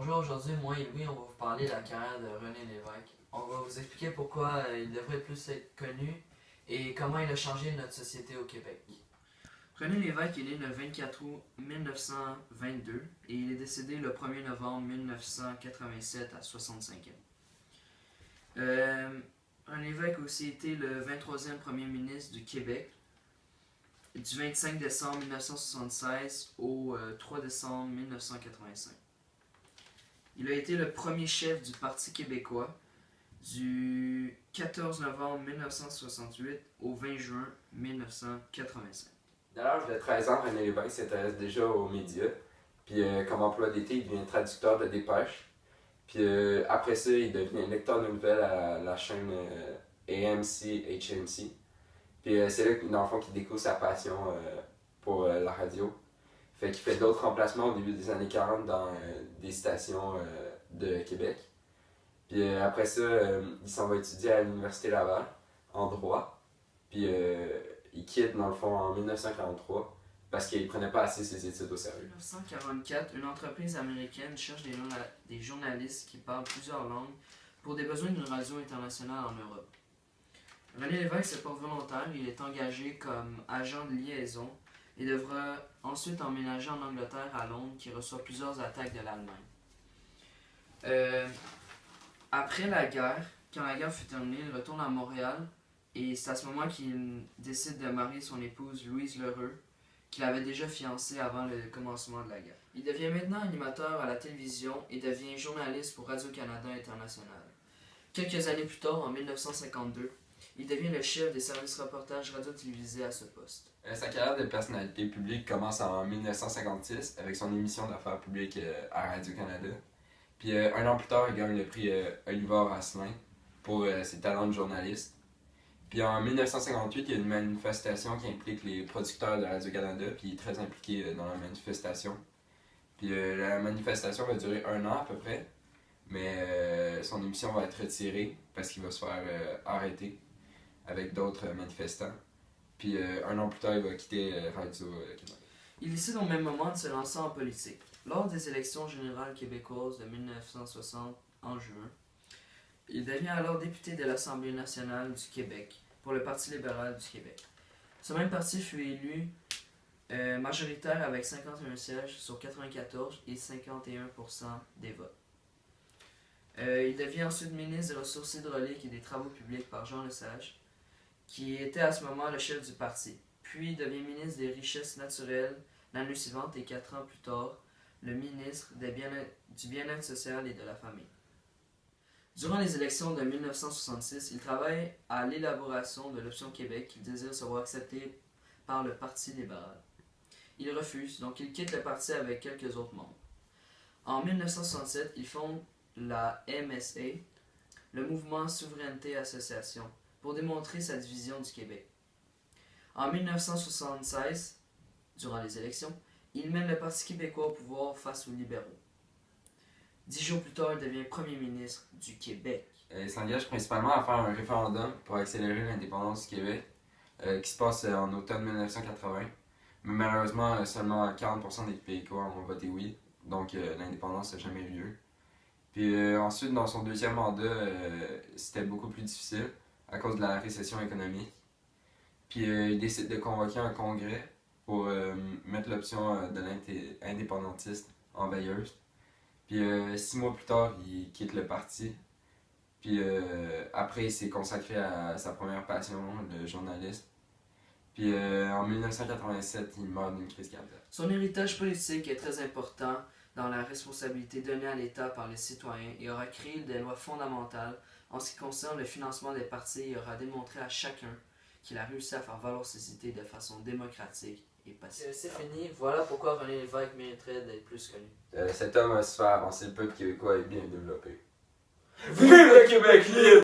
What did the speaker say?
Bonjour, aujourd'hui, moi et Louis, on va vous parler de la carrière de René Lévesque. On va vous expliquer pourquoi il devrait plus être connu et comment il a changé notre société au Québec. René Lévesque est né le 24 août 1922 et il est décédé le 1er novembre 1987 à 65 ans. René Lévesque a aussi été le 23e premier ministre du Québec du 25 décembre 1976 au 3 décembre 1985. Il a été le premier chef du Parti québécois du 14 novembre 1968 au 20 juin 1985. Dès l'âge de 13 ans, René Lévesque s'intéresse déjà aux médias. Puis comme emploi d'été, il devient traducteur de dépêches. Puis après ça, il devient lecteur de nouvelles à la chaîne AMC, HMC. Puis c'est là, dans le fond, qu'il découvre sa passion pour la radio. Fait qu'il fait d'autres remplacements au début des années 40 dans des stations de Québec. Puis après ça, il s'en va étudier à l'Université Laval, en droit. Puis il quitte, dans le fond, en 1943 parce qu'il ne prenait pas assez ses études au sérieux. En 1944, une entreprise américaine cherche des journalistes qui parlent plusieurs langues pour des besoins d'une radio internationale en Europe. René Lévesque se porte volontaire, il est engagé comme agent de liaison et devra ensuite emménager en Angleterre à Londres qui reçoit plusieurs attaques de l'Allemagne. Après la guerre, quand la guerre fut terminée, il retourne à Montréal et c'est à ce moment qu'il décide de marier son épouse Louise Lheureux, qu'il avait déjà fiancée avant le commencement de la guerre. Il devient maintenant animateur à la télévision et devient journaliste pour Radio-Canada International. Quelques années plus tard, en 1952, il devient le chef des services reportages radio-télévisés à ce poste. Sa carrière de personnalité publique commence en 1956 avec son émission d'affaires publiques à Radio-Canada. Puis un an plus tard, il gagne le prix Oliver Asselin pour ses talents de journaliste. Puis en 1958, il y a une manifestation qui implique les producteurs de Radio-Canada, puis il est très impliqué dans la manifestation. Puis la manifestation va durer 1 an à peu près, mais son émission va être retirée parce qu'il va se faire arrêter avec d'autres manifestants. Puis 1 an plus tard, il va quitter Radio-Canada. Il décide au même moment de se lancer en politique. Lors des élections générales québécoises de 1960 en juin, il devient alors député de l'Assemblée nationale du Québec pour le Parti libéral du Québec. Ce même parti fut élu majoritaire avec 51 sièges sur 94 et 51% des votes. Il devient ensuite ministre des Ressources hydrauliques et des Travaux publics par Jean Lesage, qui était à ce moment le chef du parti. Puis il devient ministre des Richesses naturelles l'année suivante et 4 ans plus tard, le ministre du Bien-être social et de la famille. Durant les élections de 1966, il travaille à l'élaboration de l'option Québec qu'il désire se voir acceptée par le Parti libéral. Il refuse, donc il quitte le parti avec quelques autres membres. En 1967, il fonde la MSA, le Mouvement Souveraineté Association, pour démontrer sa division du Québec. En 1976, durant les élections, il mène le Parti québécois au pouvoir face aux libéraux. 10 jours plus tard, il devient premier ministre du Québec. Il s'engage principalement à faire un référendum pour accélérer l'indépendance du Québec, qui se passe en automne 1980. Mais malheureusement, seulement 40% des Québécois ont voté oui, donc l'indépendance n'a jamais eu lieu. Puis ensuite, dans son deuxième mandat, c'était beaucoup plus difficile à cause de la récession économique. Puis il décide de convoquer un congrès pour mettre l'option de l'indépendantiste en veilleuse. Puis 6 mois plus tard, il quitte le parti. Puis après, il s'est consacré à sa première passion, le journaliste. Puis en 1987, il meurt d'une crise cardiaque. Son héritage politique est très important dans la responsabilité donnée à l'État par les citoyens et aura créé des lois fondamentales en ce qui concerne le financement des partis et aura démontré à chacun qu'il a réussi à faire valoir ses idées de façon démocratique et pacifique. C'est fini, voilà pourquoi René Lévesque mériterait d'être plus connu. Cet homme a su faire avancer le peuple québécois et bien développé. Vive le Québec libre!